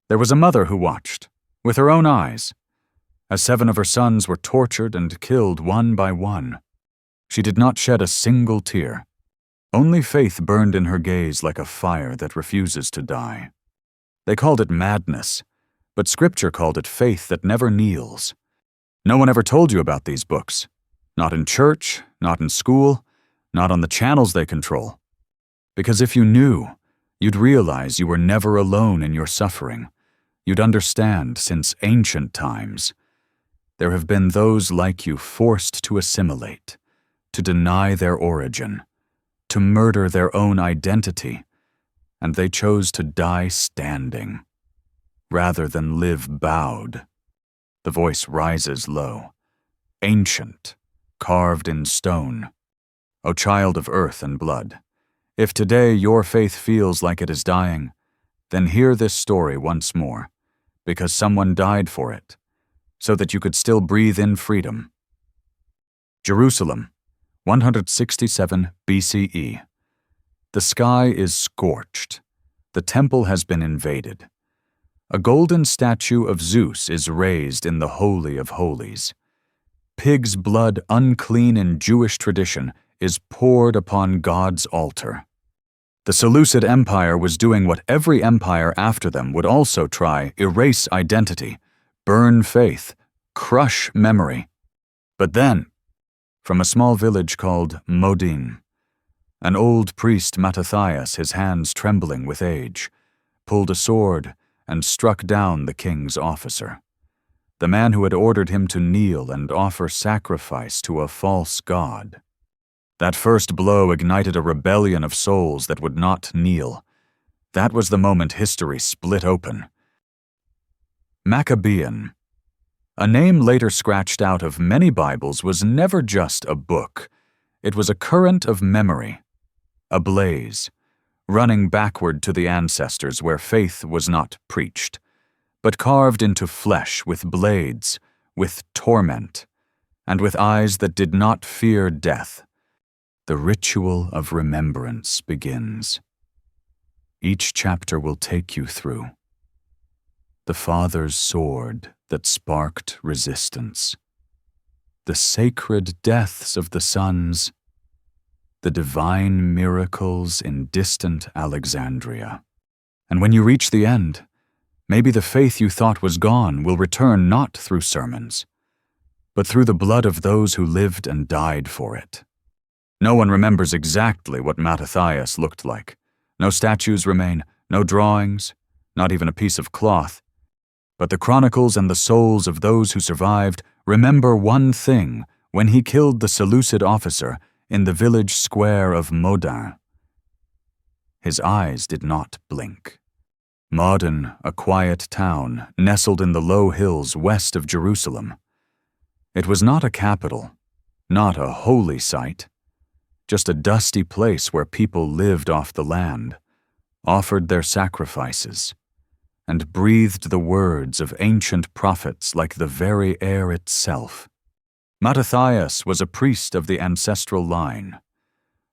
There was a mother who watched, with her own eyes, as 7 of her sons were tortured and killed one by one. She did not shed a single tear. Only faith burned in her gaze like a fire that refuses to die. They called it madness, but Scripture called it faith that never kneels. No one ever told you about these books. Not in church, not in school, not on the channels they control. Because if you knew, you'd realize you were never alone in your suffering. You'd understand since ancient times. There have been those like you forced to assimilate, to deny their origin, to murder their own identity, and they chose to die standing, rather than live bowed. The voice rises low, ancient, carved in stone. O child of earth and blood, if today your faith feels like it is dying, then hear this story once more, because someone died for it, so that you could still breathe in freedom. Jerusalem, 167 BCE. The sky is scorched. The temple has been invaded. A golden statue of Zeus is raised in the Holy of Holies. Pig's blood, unclean in Jewish tradition, is poured upon God's altar. The Seleucid Empire was doing what every empire after them would also try: erase identity, burn faith, crush memory. But then, from a small village called Modin, an old priest, Mattathias, his hands trembling with age, pulled a sword and struck down the king's officer, the man who had ordered him to kneel and offer sacrifice to a false god. That first blow ignited a rebellion of souls that would not kneel. That was the moment history split open. Maccabean, a name later scratched out of many Bibles, was never just a book. It was a current of memory, a blaze, running backward to the ancestors where faith was not preached, but carved into flesh with blades, with torment, and with eyes that did not fear death. The ritual of remembrance begins. Each chapter will take you through. The Father's sword that sparked resistance. The sacred deaths of the sons. The divine miracles in distant Alexandria. And when you reach the end, maybe the faith you thought was gone will return not through sermons, but through the blood of those who lived and died for it. No one remembers exactly what Mattathias looked like. No statues remain, no drawings, not even a piece of cloth. But the chronicles and the souls of those who survived remember one thing when he killed the Seleucid officer in the village square of Modin. His eyes did not blink. Modin, a quiet town nestled in the low hills west of Jerusalem. It was not a capital, not a holy site, just a dusty place where people lived off the land, offered their sacrifices, and breathed the words of ancient prophets like the very air itself. Mattathias was a priest of the ancestral line.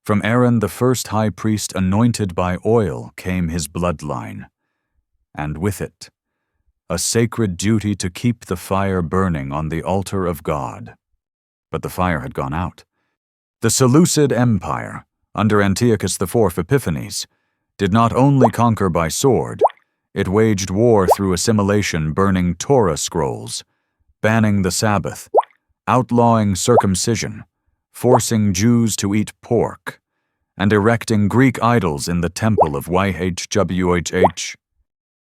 From Aaron, the first high priest anointed by oil, came his bloodline, and with it, a sacred duty to keep the fire burning on the altar of God. But the fire had gone out. The Seleucid Empire, under Antiochus IV Epiphanes, did not only conquer by sword, it waged war through assimilation, burning Torah scrolls, banning the Sabbath, outlawing circumcision, forcing Jews to eat pork, and erecting Greek idols in the temple of YHWH.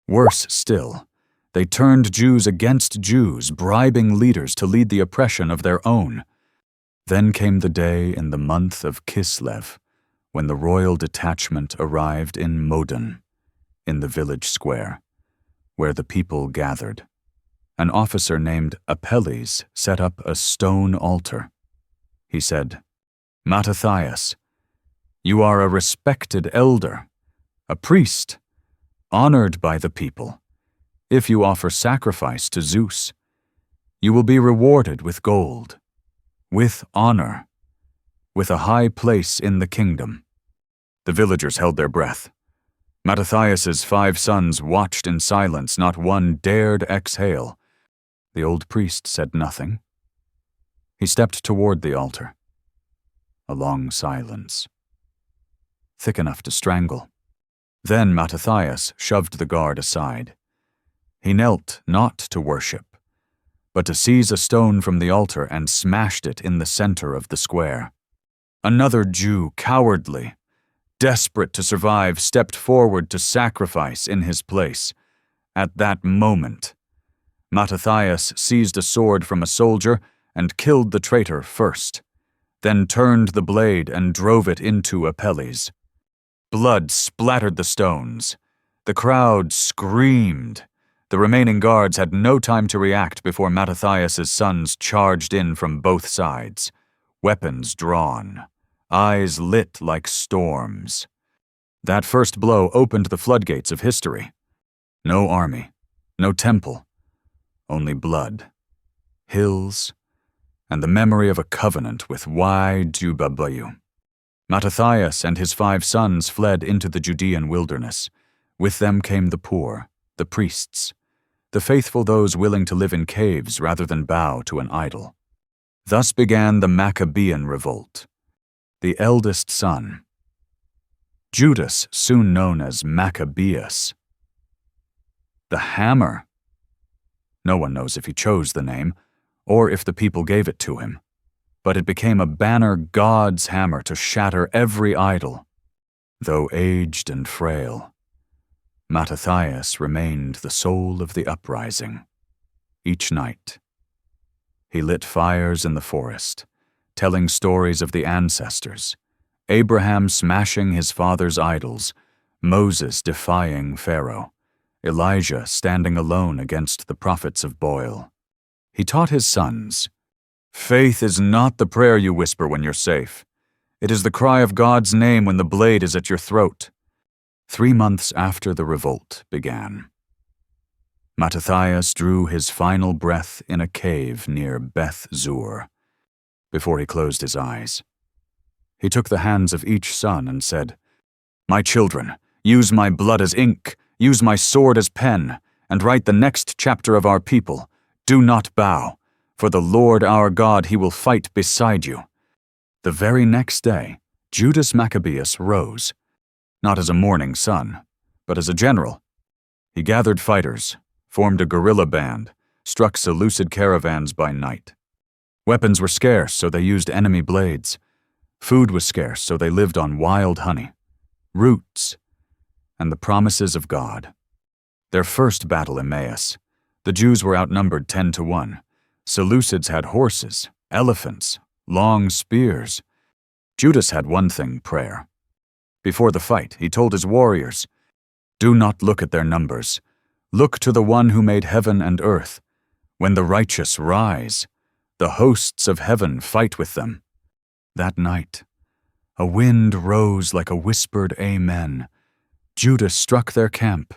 Worse still, they turned Jews against Jews, bribing leaders to lead the oppression of their own. Then came the day in the month of Kislev, when the royal detachment arrived in Modin, in the village square, where the people gathered. An officer named Apelles set up a stone altar. He said, "Mattathias, you are a respected elder, a priest, honored by the people. If you offer sacrifice to Zeus, you will be rewarded with gold, with honor, with a high place in the kingdom." The villagers held their breath. Mattathias's 5 sons watched in silence, not one dared exhale. The old priest said nothing. He stepped toward the altar. A long silence. Thick enough to strangle. Then Mattathias shoved the guard aside. He knelt not to worship, but to seize a stone from the altar and smashed it in the center of the square. Another Jew, cowardly, desperate to survive, stepped forward to sacrifice in his place. At that moment, Mattathias seized a sword from a soldier and killed the traitor first, then turned the blade and drove it into Apelles. Blood splattered the stones. The crowd screamed. The remaining guards had no time to react before Mattathias's sons charged in from both sides, weapons drawn, eyes lit like storms. That first blow opened the floodgates of history. No army, no temple, only blood, hills, and the memory of a covenant with Jubabayu. Mattathias and his 5 sons fled into the Judean wilderness. With them came the poor, the priests, the faithful, those willing to live in caves rather than bow to an idol. Thus began the Maccabean revolt. The eldest son, Judas, soon known as Maccabeus. The hammer. No one knows if he chose the name, or if the people gave it to him, but it became a banner, God's hammer, to shatter every idol. Though aged and frail, Mattathias remained the soul of the uprising. Each night, he lit fires in the forest, telling stories of the ancestors, Abraham smashing his father's idols, Moses defying Pharaoh, Elijah standing alone against the prophets of Baal. He taught his sons, "Faith is not the prayer you whisper when you're safe. It is the cry of God's name when the blade is at your throat." 3 months after the revolt began, Mattathias drew his final breath in a cave near Beth Zur. Before he closed his eyes, he took the hands of each son and said, "My children, use my blood as ink, use my sword as pen, and write the next chapter of our people. Do not bow. For the Lord our God, he will fight beside you." The very next day, Judas Maccabeus rose, not as a mourning son, but as a general. He gathered fighters, formed a guerrilla band, struck Seleucid caravans by night. Weapons were scarce, so they used enemy blades. Food was scarce, so they lived on wild honey, roots, and the promises of God. Their first battle, Emmaus, the Jews were outnumbered 10-1. Seleucids had horses, elephants, long spears. Judas had one thing: prayer. Before the fight, he told his warriors, "Do not look at their numbers. Look to the one who made heaven and earth. When the righteous rise, the hosts of heaven fight with them." That night, a wind rose like a whispered amen. Judas struck their camp,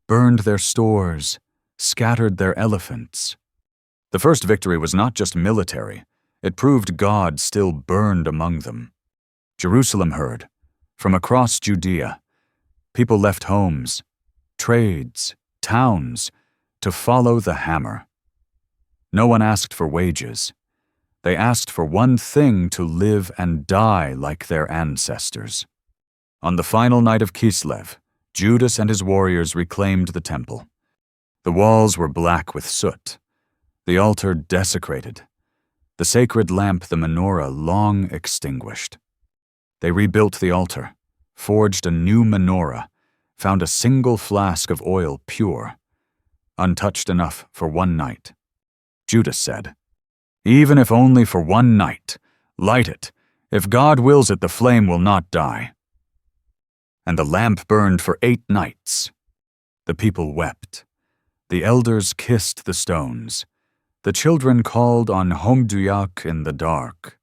burned their stores, scattered their elephants. The first victory was not just military. It proved God still burned among them. Jerusalem heard. From across Judea, people left homes, trades, towns, to follow the hammer. No one asked for wages. They asked for one thing: to live and die like their ancestors. On the final night of Kislev, Judas and his warriors reclaimed the temple. The walls were black with soot, the altar desecrated, the sacred lamp, the menorah, long extinguished. They rebuilt the altar, forged a new menorah, found a single flask of oil pure, untouched enough for one night. Judas said, "Even if only for one night, light it. If God wills it, the flame will not die." And the lamp burned for 8 nights. The people wept. The elders kissed the stones. The children called on Homduyak in the dark.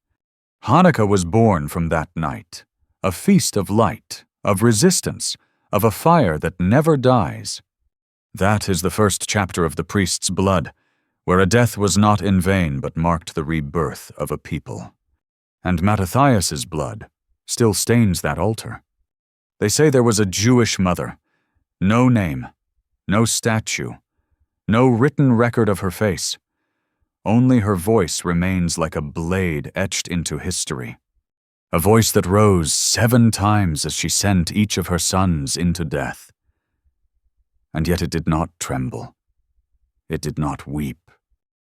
Hanukkah was born from that night, a feast of light, of resistance, of a fire that never dies. That is the first chapter of the priest's blood, where a death was not in vain but marked the rebirth of a people. And Mattathias's blood still stains that altar. They say there was a Jewish mother. No name, no statue, no written record of her face. Only her voice remains like a blade etched into history. A voice that rose 7 times as she sent each of her sons into death. And yet it did not tremble. It did not weep.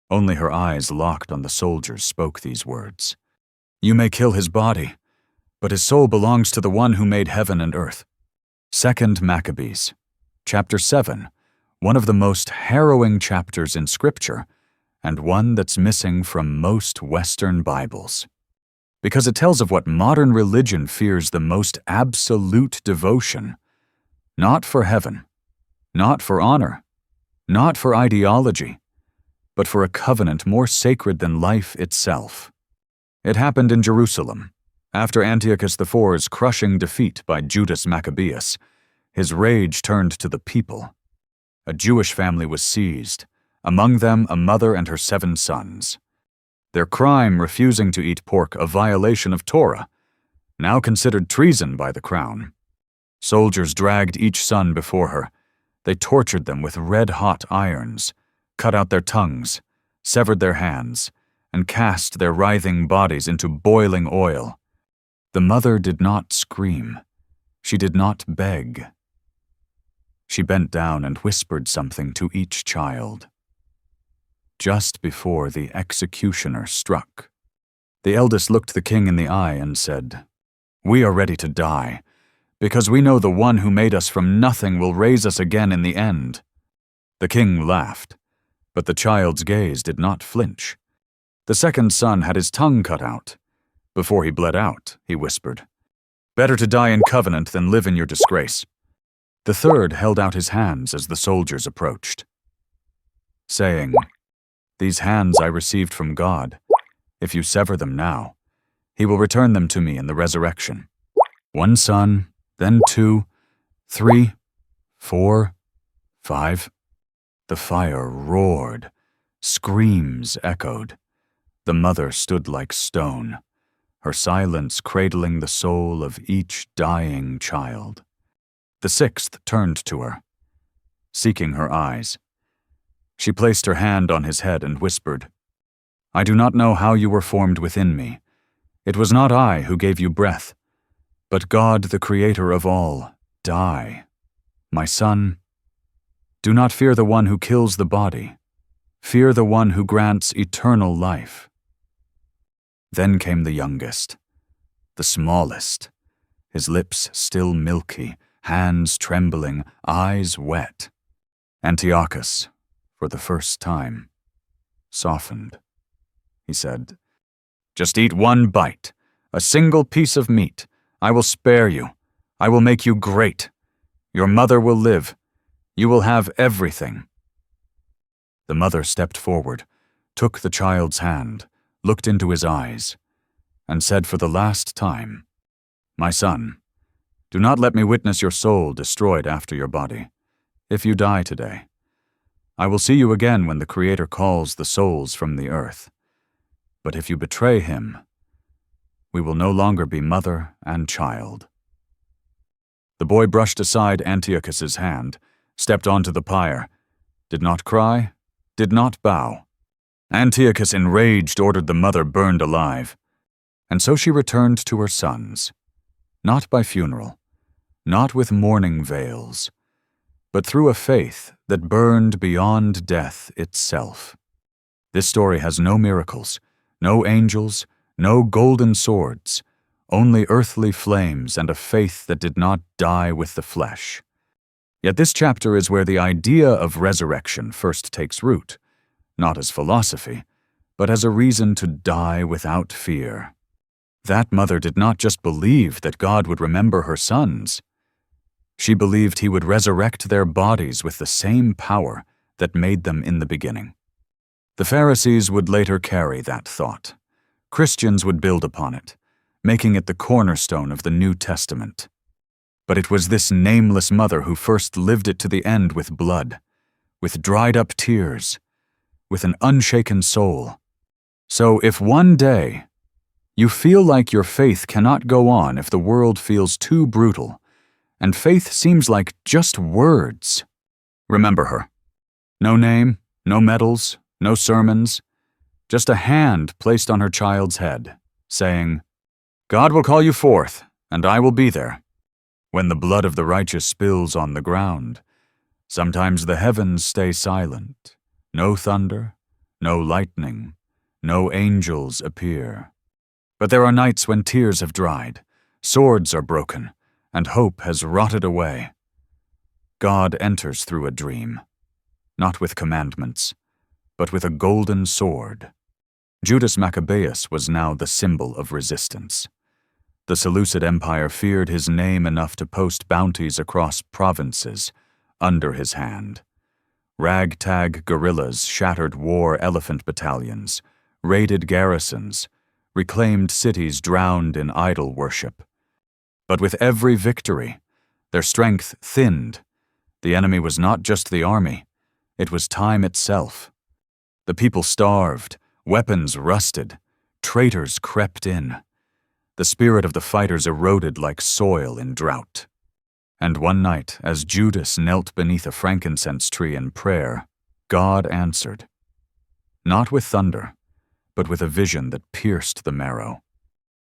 Only her eyes locked on the soldiers spoke these words. You may kill his body, but his soul belongs to the one who made heaven and earth. 2 Maccabees, chapter 7, one of the most harrowing chapters in Scripture, and one that's missing from most Western Bibles. Because it tells of what modern religion fears the most absolute devotion, not for heaven, not for honor, not for ideology, but for a covenant more sacred than life itself. It happened in Jerusalem, after Antiochus IV's crushing defeat by Judas Maccabeus. His rage turned to the people. A Jewish family was seized, among them a mother and her 7 sons. Their crime, refusing to eat pork, a violation of Torah, now considered treason by the crown. Soldiers dragged each son before her. They tortured them with red-hot irons, cut out their tongues, severed their hands, and cast their writhing bodies into boiling oil. The mother did not scream. She did not beg. She bent down and whispered something to each child. Just before the executioner struck, the eldest looked the king in the eye and said, We are ready to die, because we know the one who made us from nothing will raise us again in the end. The king laughed, but the child's gaze did not flinch. The second son had his tongue cut out. Before he bled out, he whispered, Better to die in covenant than live in your disgrace. The third held out his hands as the soldiers approached, saying, These hands I received from God. If you sever them now, he will return them to me in the resurrection. 1 son, then 2, 3, 4, 5. The fire roared. Screams echoed. The mother stood like stone, her silence cradling the soul of each dying child. The 6th turned to her, seeking her eyes. She placed her hand on his head and whispered, I do not know how you were formed within me. It was not I who gave you breath, but God, the Creator of all. Die. My son, do not fear the one who kills the body. Fear the one who grants eternal life. Then came the youngest, the smallest, his lips still milky, hands trembling, eyes wet. Antiochus, for the first time, softened. He said, Just eat 1 bite, a single piece of meat. I will spare you. I will make you great. Your mother will live. You will have everything. The mother stepped forward, took the child's hand, looked into his eyes, and said for the last time, My son, do not let me witness your soul destroyed after your body. If you die today, I will see you again when the Creator calls the souls from the earth. But if you betray him, we will no longer be mother and child. The boy brushed aside Antiochus's hand, stepped onto the pyre, did not cry, did not bow. Antiochus, enraged, ordered the mother burned alive. And so she returned to her sons, not by funeral, not with mourning veils, but through a faith that burned beyond death itself. This story has no miracles, no angels, no golden swords, only earthly flames and a faith that did not die with the flesh. Yet this chapter is where the idea of resurrection first takes root, not as philosophy, but as a reason to die without fear. That mother did not just believe that God would remember her sons. She believed he would resurrect their bodies with the same power that made them in the beginning. The Pharisees would later carry that thought. Christians would build upon it, making it the cornerstone of the New Testament. But it was this nameless mother who first lived it to the end with blood, with dried-up tears, with an unshaken soul. So if one day you feel like your faith cannot go on if the world feels too brutal, and faith seems like just words. Remember her. No name, no medals, no sermons, just a hand placed on her child's head, saying, "God will call you forth, and I will be there." When the blood of the righteous spills on the ground, sometimes the heavens stay silent. No thunder, no lightning, no angels appear. But there are nights when tears have dried, swords are broken, and hope has rotted away. God enters through a dream, not with commandments, but with a golden sword. Judas Maccabeus was now the symbol of resistance. The Seleucid Empire feared his name enough to post bounties across provinces under his hand. Ragtag guerrillas shattered war elephant battalions, raided garrisons, reclaimed cities drowned in idol worship. But with every victory, their strength thinned. The enemy was not just the army, it was time itself. The people starved, weapons rusted, traitors crept in. The spirit of the fighters eroded like soil in drought. And one night, as Judas knelt beneath a frankincense tree in prayer, God answered. Not with thunder, but with a vision that pierced the marrow.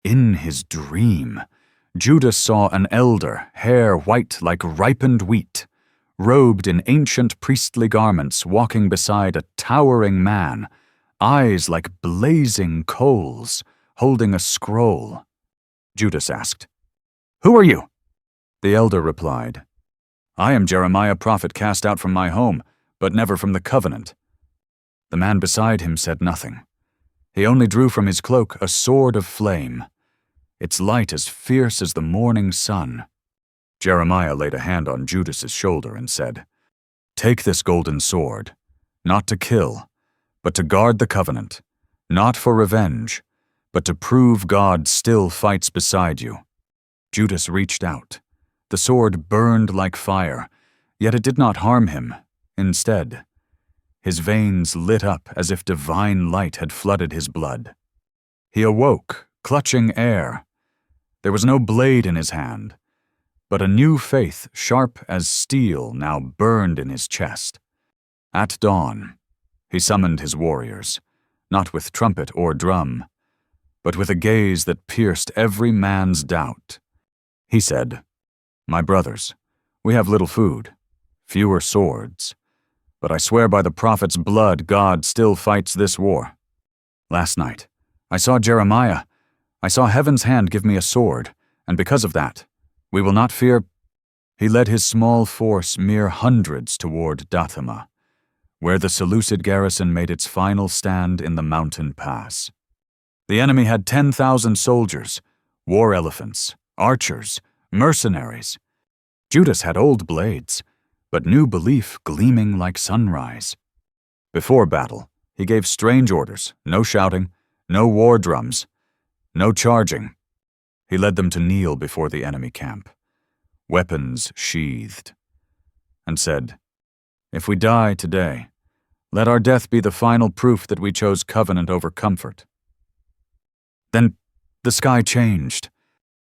In his dream, Judas saw an elder, hair white like ripened wheat, robed in ancient priestly garments, walking beside a towering man, eyes like blazing coals, holding a scroll. Judas asked, "Who are you?" The elder replied, "I am Jeremiah, prophet cast out from my home, but never from the covenant." The man beside him said nothing. He only drew from his cloak a sword of flame, its light as fierce as the morning sun. Jeremiah laid a hand on Judas's shoulder and said, "Take this golden sword, not to kill, but to guard the covenant, not for revenge, but to prove God still fights beside you." Judas reached out. The sword burned like fire, yet it did not harm him. Instead, his veins lit up as if divine light had flooded his blood. He awoke, clutching air. There was no blade in his hand, but a new faith sharp as steel now burned in his chest. At dawn, he summoned his warriors, not with trumpet or drum, but with a gaze that pierced every man's doubt. He said, "My brothers, we have little food, fewer swords, but I swear by the prophet's blood God still fights this war. Last night, I saw Jeremiah. I saw heaven's hand give me a sword, and because of that, we will not fear." He led his small force mere hundreds toward Dathama, where the Seleucid garrison made its final stand in the mountain pass. The enemy had 10,000 soldiers, war elephants, archers, mercenaries. Judas had old blades, but new belief gleaming like sunrise. Before battle, he gave strange orders, no shouting, no war drums, no charging. He led them to kneel before the enemy camp, weapons sheathed, and said, "If we die today, let our death be the final proof that we chose covenant over comfort." Then the sky changed.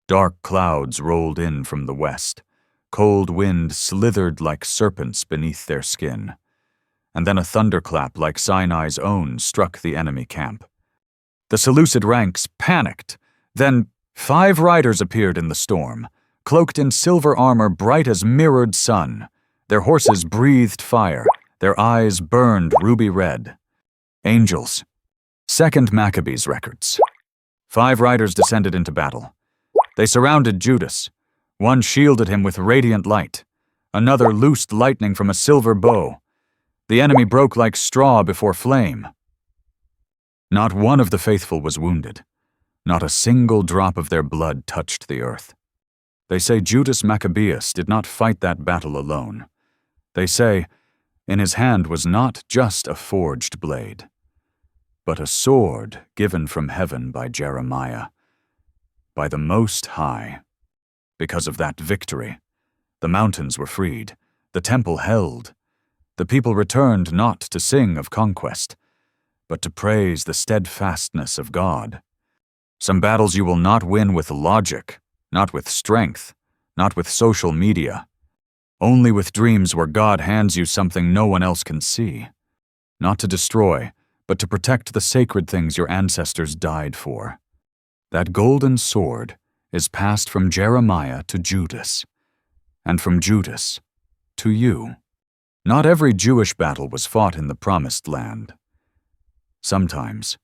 Dark clouds rolled in from the west. Cold wind slithered like serpents beneath their skin. And then a thunderclap like Sinai's own struck the enemy camp. The Seleucid ranks panicked. Then 5 riders appeared in the storm, cloaked in silver armor bright as mirrored sun. Their horses breathed fire. Their eyes burned ruby red. Angels. 2nd Maccabees records. 5 riders descended into battle. They surrounded Judas. One shielded him with radiant light. Another loosed lightning from a silver bow. The enemy broke like straw before flame. Not one of the faithful was wounded. Not a single drop of their blood touched the earth. They say Judas Maccabeus did not fight that battle alone. They say in his hand was not just a forged blade, but a sword given from heaven by Jeremiah, by the Most High. Because of that victory, the mountains were freed, the temple held. The people returned not to sing of conquest, but to praise the steadfastness of God. Some battles you will not win with logic, not with strength, not with social media. Only with dreams where God hands you something no one else can see. Not to destroy, but to protect the sacred things your ancestors died for. That golden sword is passed from Jeremiah to Judas, and from Judas to you. Not every Jewish battle was fought in the Promised Land. Sometimes,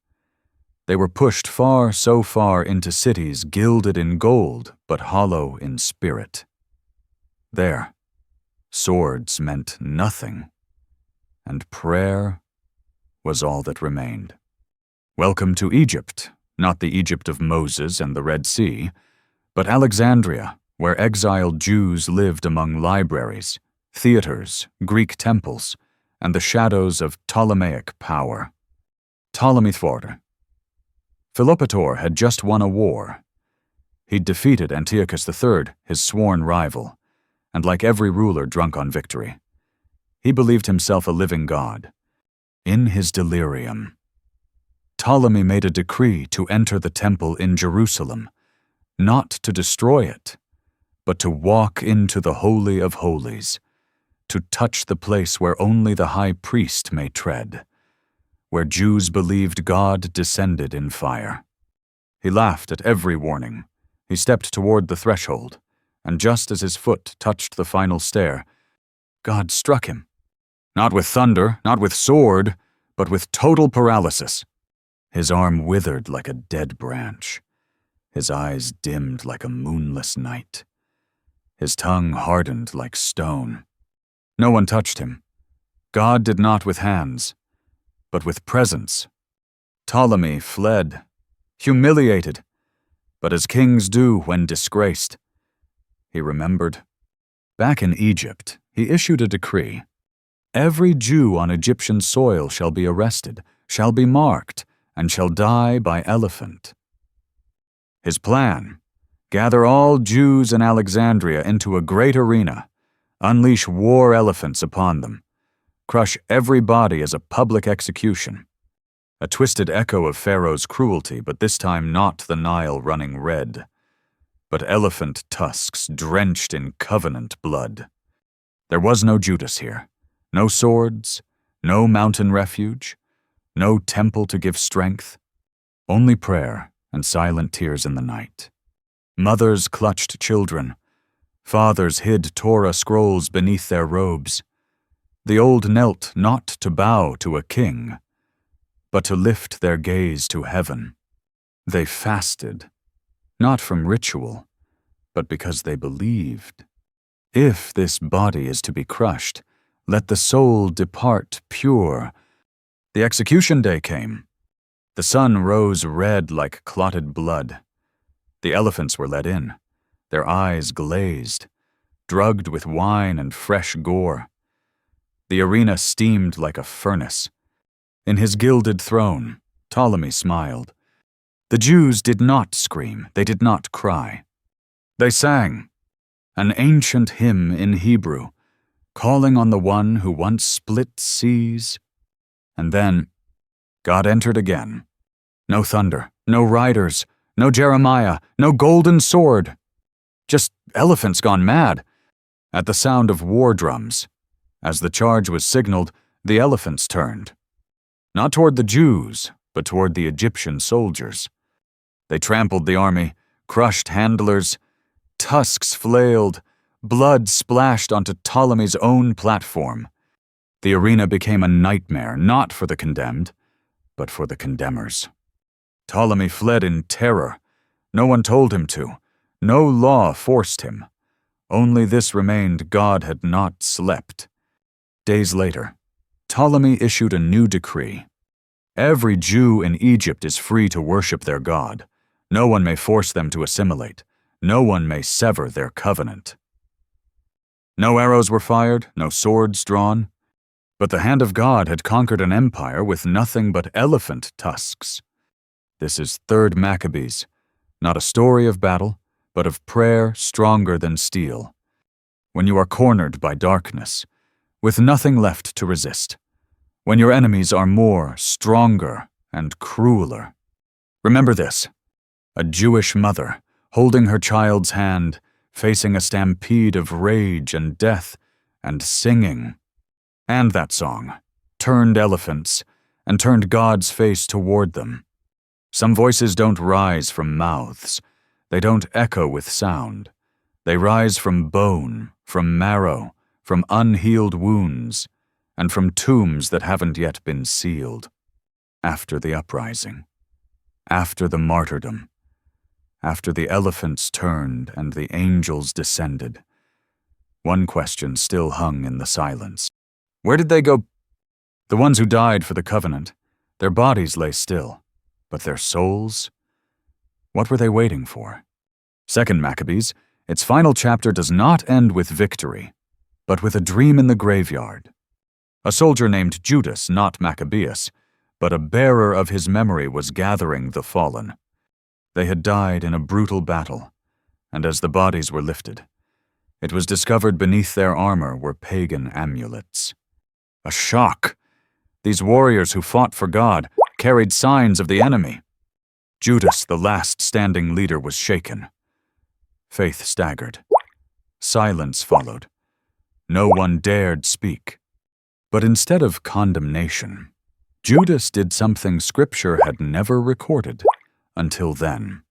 they were pushed far, so far into cities gilded in gold, but hollow in spirit. There, swords meant nothing, and prayer was all that remained. Welcome to Egypt, not the Egypt of Moses and the Red Sea, but Alexandria, where exiled Jews lived among libraries, theaters, Greek temples, and the shadows of Ptolemaic power. Ptolemy IV. Philopator had just won a war. He'd defeated Antiochus III, his sworn rival, and like every ruler drunk on victory, he believed himself a living god. In his delirium, Ptolemy made a decree to enter the temple in Jerusalem, not to destroy it, but to walk into the Holy of Holies, to touch the place where only the high priest may tread, where Jews believed God descended in fire. He laughed at every warning. He stepped toward the threshold, and just as his foot touched the final stair, God struck him. Not with thunder, not with sword, but with total paralysis. His arm withered like a dead branch. His eyes dimmed like a moonless night. His tongue hardened like stone. No one touched him. God did not with hands, but with presence. Ptolemy fled, humiliated, but as kings do when disgraced. He remembered. Back in Egypt, he issued a decree. Every Jew on Egyptian soil shall be arrested, shall be marked, and shall die by elephant. His plan: gather all Jews in Alexandria into a great arena, unleash war elephants upon them, crush every body as a public execution. A twisted echo of Pharaoh's cruelty, but this time not the Nile running red, but elephant tusks drenched in covenant blood. There was no Judas here, no swords, no mountain refuge, no temple to give strength, only prayer and silent tears in the night. Mothers clutched children, fathers hid Torah scrolls beneath their robes. The old knelt not to bow to a king, but to lift their gaze to heaven. They fasted, not from ritual, but because they believed. If this body is to be crushed, let the soul depart pure. The execution day came. The sun rose red like clotted blood. The elephants were led in, their eyes glazed, drugged with wine and fresh gore. The arena steamed like a furnace. In his gilded throne, Ptolemy smiled. The Jews did not scream, they did not cry. They sang, an ancient hymn in Hebrew, calling on the one who once split seas. And then, God entered again. No thunder, no riders, no Jeremiah, no golden sword. Just elephants gone mad. At the sound of war drums, as the charge was signaled, the elephants turned. Not toward the Jews, but toward the Egyptian soldiers. They trampled the army, crushed handlers, tusks flailed, blood splashed onto Ptolemy's own platform. The arena became a nightmare, not for the condemned, but for the condemners. Ptolemy fled in terror. No one told him to. No law forced him. Only this remained: God had not slept. Days later, Ptolemy issued a new decree. Every Jew in Egypt is free to worship their God. No one may force them to assimilate. No one may sever their covenant. No arrows were fired, no swords drawn. But the hand of God had conquered an empire with nothing but elephant tusks. This is 3rd Maccabees, not a story of battle, but of prayer stronger than steel. When you are cornered by darkness, with nothing left to resist, when your enemies are more, stronger, and crueler. Remember this: a Jewish mother, holding her child's hand, facing a stampede of rage and death, and singing. And that song turned elephants and turned God's face toward them. Some voices don't rise from mouths. They don't echo with sound. They rise from bone, from marrow, from unhealed wounds, and from tombs that haven't yet been sealed. After the uprising, after the martyrdom, after the elephants turned and the angels descended, one question still hung in the silence. Where did they go? The ones who died for the covenant, their bodies lay still, but their souls? What were they waiting for? 2 Maccabees, its final chapter does not end with victory, but with a dream in the graveyard. A soldier named Judas, not Maccabeus, but a bearer of his memory, was gathering the fallen. They had died in a brutal battle, and as the bodies were lifted, it was discovered beneath their armor were pagan amulets. A shock! These warriors who fought for God carried signs of the enemy. Judas, the last standing leader, was shaken. Faith staggered. Silence followed. No one dared speak. But instead of condemnation, Judas did something Scripture had never recorded until then.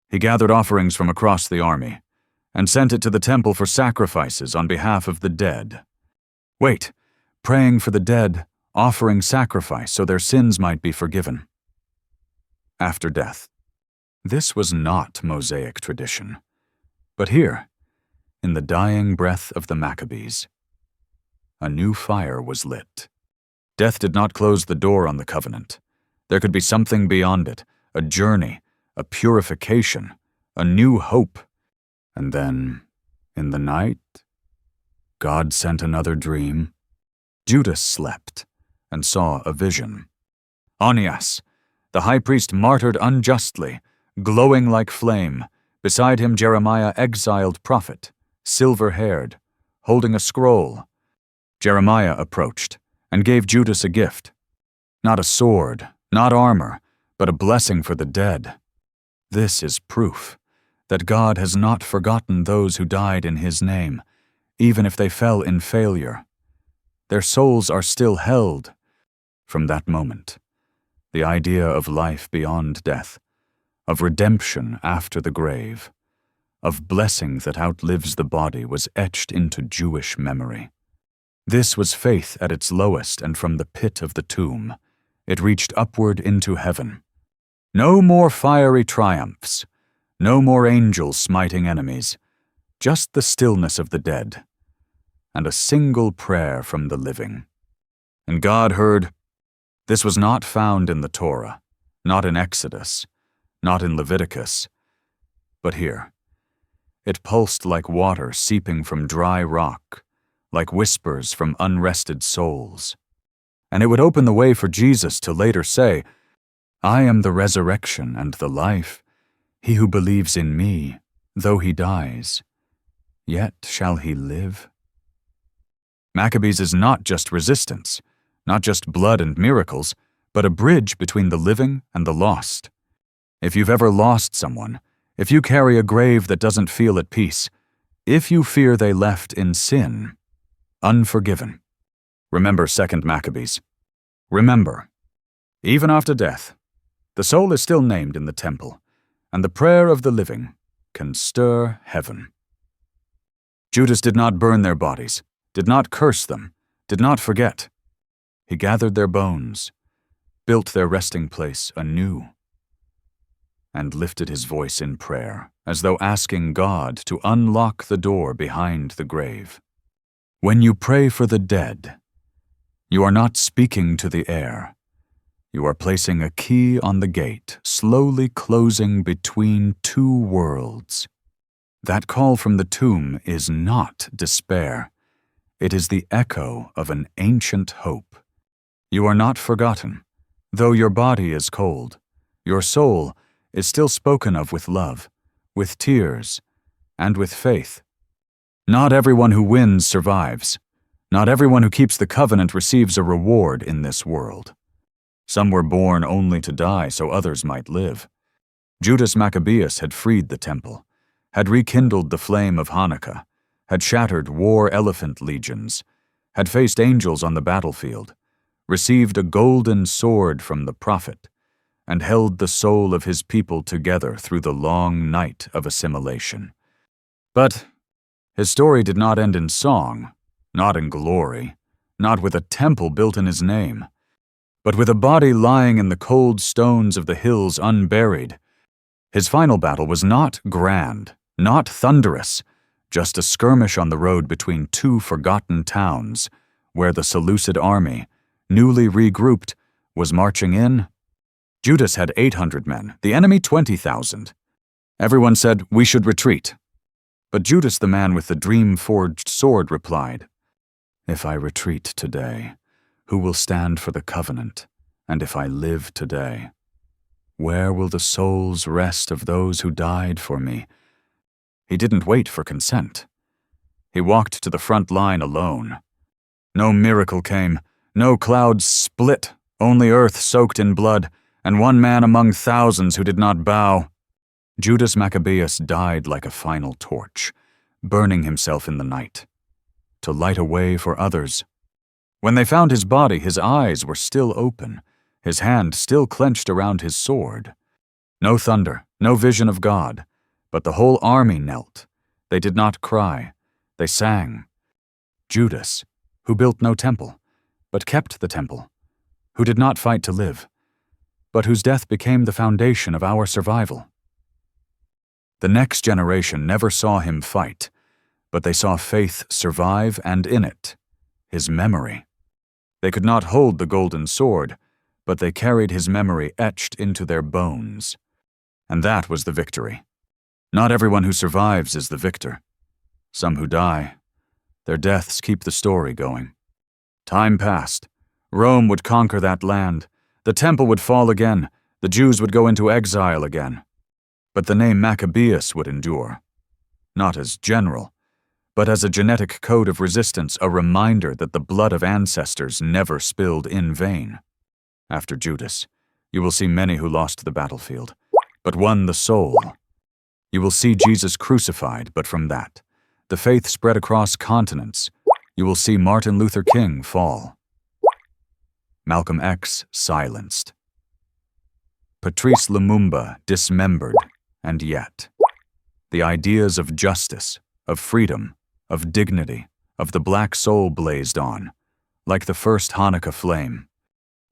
He gathered offerings from across the army and sent it to the temple for sacrifices on behalf of the dead. Wait, praying for the dead, offering sacrifice so their sins might be forgiven. After death. This was not Mosaic tradition. But here, in the dying breath of the Maccabees, a new fire was lit. Death did not close the door on the covenant. There could be something beyond it, a journey, a purification, a new hope. And then, in the night, God sent another dream. Judas slept and saw a vision. Onias, the high priest martyred unjustly, glowing like flame, beside him Jeremiah, exiled prophet, silver-haired, holding a scroll. Jeremiah approached and gave Judas a gift. Not a sword, not armor, but a blessing for the dead. This is proof that God has not forgotten those who died in his name, even if they fell in failure. Their souls are still held. From that moment, the idea of life beyond death, of redemption after the grave, of blessing that outlives the body was etched into Jewish memory. This was faith at its lowest, and from the pit of the tomb, it reached upward into heaven. No more fiery triumphs, no more angels smiting enemies, just the stillness of the dead, and a single prayer from the living. And God heard. This was not found in the Torah, not in Exodus, not in Leviticus, but here. It pulsed like water seeping from dry rock, like whispers from unrested souls. And it would open the way for Jesus to later say, I am the resurrection and the life. He who believes in me, though he dies, yet shall he live. Maccabees is not just resistance, not just blood and miracles, but a bridge between the living and the lost. If you've ever lost someone, if you carry a grave that doesn't feel at peace, if you fear they left in sin, unforgiven, remember 2 Maccabees. Remember, even after death, the soul is still named in the temple, and the prayer of the living can stir heaven. Judas did not burn their bodies, did not curse them, did not forget. He gathered their bones, built their resting place anew, and lifted his voice in prayer, as though asking God to unlock the door behind the grave. When you pray for the dead, you are not speaking to the air. You are placing a key on the gate, slowly closing between two worlds. That call from the tomb is not despair. It is the echo of an ancient hope. You are not forgotten. Though your body is cold, your soul is still spoken of with love, with tears, and with faith. Not everyone who wins survives. Not everyone who keeps the covenant receives a reward in this world. Some were born only to die so others might live. Judas Maccabeus had freed the temple, had rekindled the flame of Hanukkah, had shattered war elephant legions, had faced angels on the battlefield, received a golden sword from the prophet, and held the soul of his people together through the long night of assimilation. But his story did not end in song, not in glory, not with a temple built in his name, but with a body lying in the cold stones of the hills unburied. His final battle was not grand, not thunderous, just a skirmish on the road between two forgotten towns, where the Seleucid army, newly regrouped, was marching in. Judas had 800 men, the enemy 20,000. Everyone said, "We should retreat." But Judas, the man with the dream-forged sword, replied, "If I retreat today, who will stand for the covenant? And if I live today, where will the souls rest of those who died for me?" He didn't wait for consent. He walked to the front line alone. No miracle came, no clouds split, only earth soaked in blood, and one man among thousands who did not bow. Judas Maccabeus died like a final torch, burning himself in the night, to light a way for others. When they found his body, his eyes were still open, his hand still clenched around his sword. No thunder, no vision of God, but the whole army knelt. They did not cry, they sang. Judas, who built no temple, but kept the temple, who did not fight to live, but whose death became the foundation of our survival. The next generation never saw him fight, but they saw faith survive, and in it, his memory. They could not hold the golden sword, but they carried his memory etched into their bones. And that was the victory. Not everyone who survives is the victor. Some who die, their deaths keep the story going. Time passed. Rome would conquer that land. The temple would fall again. The Jews would go into exile again. But the name Maccabeus would endure. Not as general, but as a genetic code of resistance, a reminder that the blood of ancestors never spilled in vain. After Judas, you will see many who lost the battlefield, but won the soul. You will see Jesus crucified, but from that, the faith spread across continents. You will see Martin Luther King fall. Malcolm X silenced. Patrice Lumumba dismembered, and yet, the ideas of justice, of freedom, of dignity, of the black soul blazed on, like the first Hanukkah flame.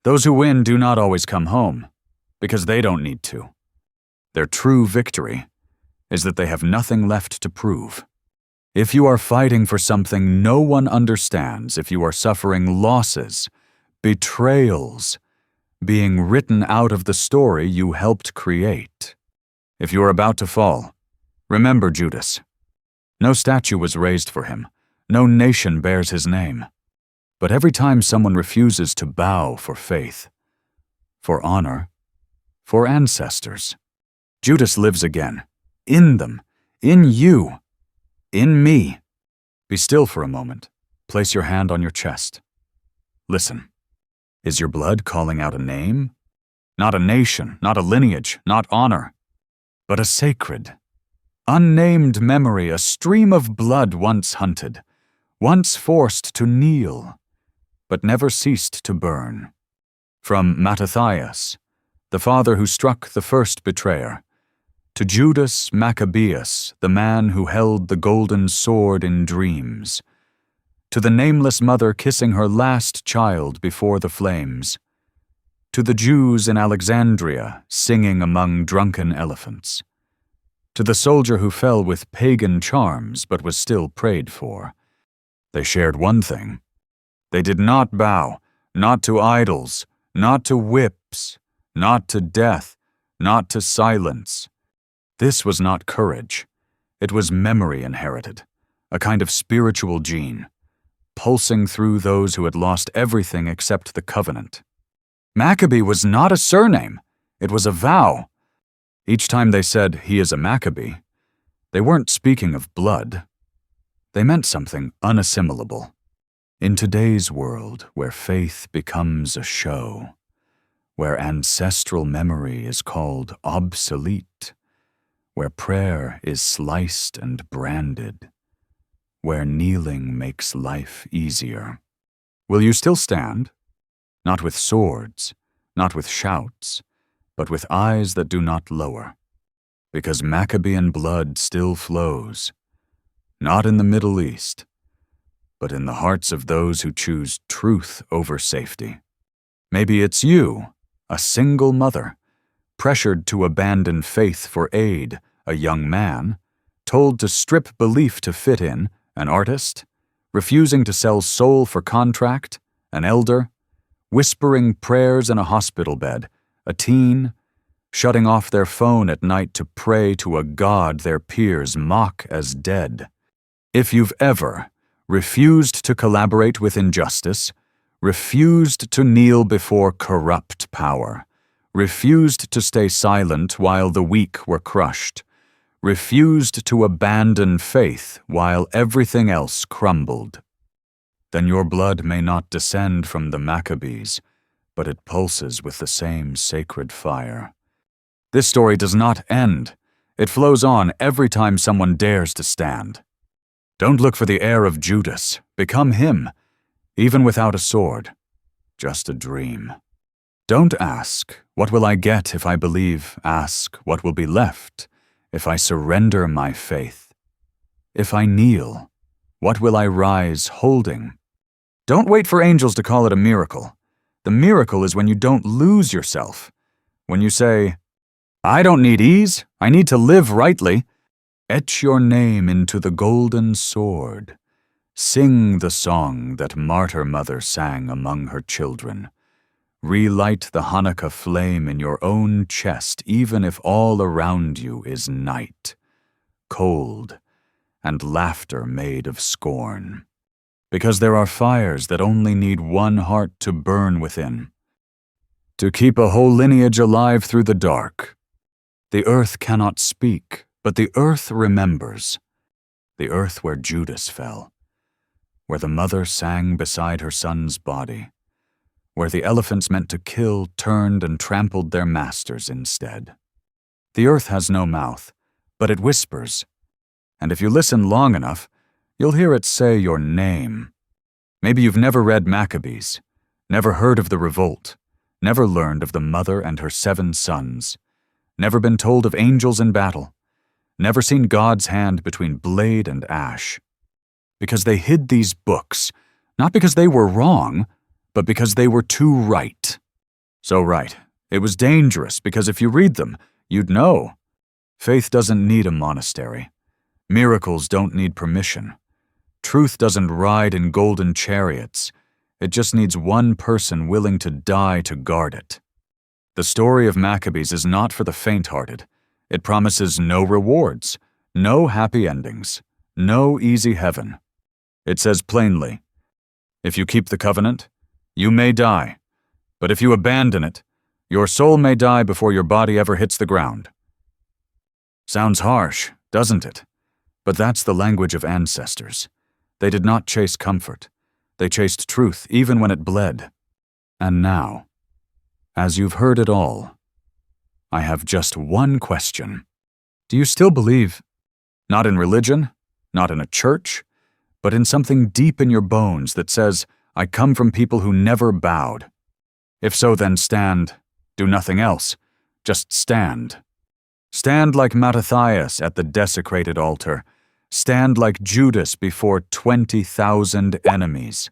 Those who win do not always come home, because they don't need to. Their true victory is that they have nothing left to prove. If you are fighting for something no one understands, if you are suffering losses, betrayals, being written out of the story you helped create, if you are about to fall, remember Judas. No statue was raised for him. No nation bears his name. But every time someone refuses to bow for faith, for honor, for ancestors, Judas lives again. In them, in you, in me. Be still for a moment. Place your hand on your chest. Listen. Is your blood calling out a name? Not a nation, not a lineage, not honor, but a sacred, unnamed memory, a stream of blood once hunted, once forced to kneel, but never ceased to burn. From Mattathias, the father who struck the first betrayer, to Judas Maccabeus, the man who held the golden sword in dreams, to the nameless mother kissing her last child before the flames, to the Jews in Alexandria singing among drunken elephants, to the soldier who fell with pagan charms but was still prayed for. They shared one thing. They did not bow, not to idols, not to whips, not to death, not to silence. This was not courage. It was memory inherited, a kind of spiritual gene, pulsing through those who had lost everything except the covenant. Maccabee was not a surname. It was a vow. Each time they said, "He is a Maccabee," they weren't speaking of blood. They meant something unassimilable. In today's world, where faith becomes a show, where ancestral memory is called obsolete, where prayer is sliced and branded, where kneeling makes life easier. Will you still stand? Not with swords, not with shouts, but with eyes that do not lower, because Maccabean blood still flows, not in the Middle East, but in the hearts of those who choose truth over safety. Maybe it's you, a single mother, pressured to abandon faith for aid, a young man, told to strip belief to fit in, an artist, refusing to sell soul for contract, an elder, whispering prayers in a hospital bed, a teen, shutting off their phone at night to pray to a God their peers mock as dead. If you've ever refused to collaborate with injustice, refused to kneel before corrupt power, refused to stay silent while the weak were crushed, refused to abandon faith while everything else crumbled, then your blood may not descend from the Maccabees, but it pulses with the same sacred fire. This story does not end. It flows on every time someone dares to stand. Don't look for the heir of Judas. Become him, even without a sword. Just a dream. Don't ask, what will I get if I believe? Ask, what will be left if I surrender my faith? If I kneel, what will I rise holding? Don't wait for angels to call it a miracle. The miracle is when you don't lose yourself. When you say, I don't need ease, I need to live rightly. Etch your name into the golden sword. Sing the song that martyr mother sang among her children. Relight the Hanukkah flame in your own chest, even if all around you is night, cold, and laughter made of scorn. Because there are fires that only need one heart to burn within, to keep a whole lineage alive through the dark. The earth cannot speak, but the earth remembers. The earth where Judas fell, where the mother sang beside her son's body, where the elephants meant to kill turned and trampled their masters instead. The earth has no mouth, but it whispers, and if you listen long enough, you'll hear it say your name. Maybe you've never read Maccabees, never heard of the revolt, never learned of the mother and her 7 sons, never been told of angels in battle, never seen God's hand between blade and ash. Because they hid these books, not because they were wrong, but because they were too right. So right, it was dangerous because if you read them, you'd know. Faith doesn't need a monastery. Miracles don't need permission. Truth doesn't ride in golden chariots. It just needs one person willing to die to guard it. The story of Maccabees is not for the faint-hearted. It promises no rewards, no happy endings, no easy heaven. It says plainly, if you keep the covenant, you may die, but if you abandon it, your soul may die before your body ever hits the ground. Sounds harsh, doesn't it? But that's the language of ancestors. They did not chase comfort. They chased truth even when it bled. And now, as you've heard it all, I have just one question. Do you still believe, not in religion, not in a church, but in something deep in your bones that says, I come from people who never bowed? If so, then stand. Do nothing else. Just stand. Stand like Mattathias at the desecrated altar. Stand like Judas before 20,000 enemies.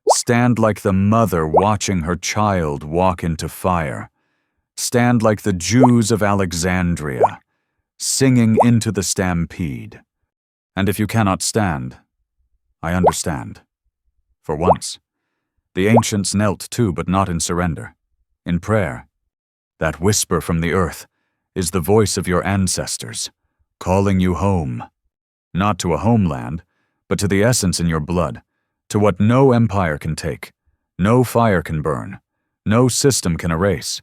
Stand like the mother watching her child walk into fire. Stand like the Jews of Alexandria, singing into the stampede. And if you cannot stand, I understand. For once, the ancients knelt too, but not in surrender, in prayer. That whisper from the earth is the voice of your ancestors, calling you home. Not to a homeland, but to the essence in your blood, to what no empire can take, no fire can burn, no system can erase.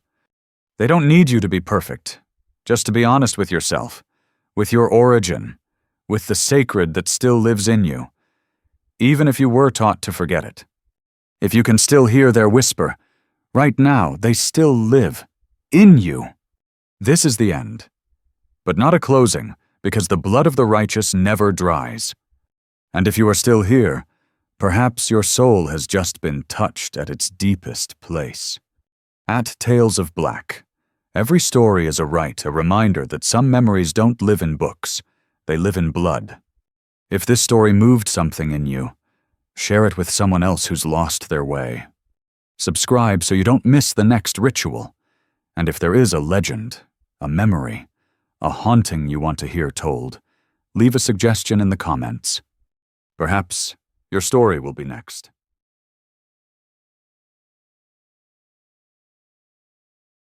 They don't need you to be perfect, just to be honest with yourself, with your origin, with the sacred that still lives in you, even if you were taught to forget it. If you can still hear their whisper, right now they still live, in you. This is the end. but not a closing, because the blood of the righteous never dries. And if you are still here, perhaps your soul has just been touched at its deepest place. At Tales of Black, every story is a reminder that some memories don't live in books, they live in blood. If this story moved something in you, share it with someone else who's lost their way. Subscribe so you don't miss the next ritual. And if there is a legend, a memory, a haunting you want to hear told, leave a suggestion in the comments. Perhaps your story will be next.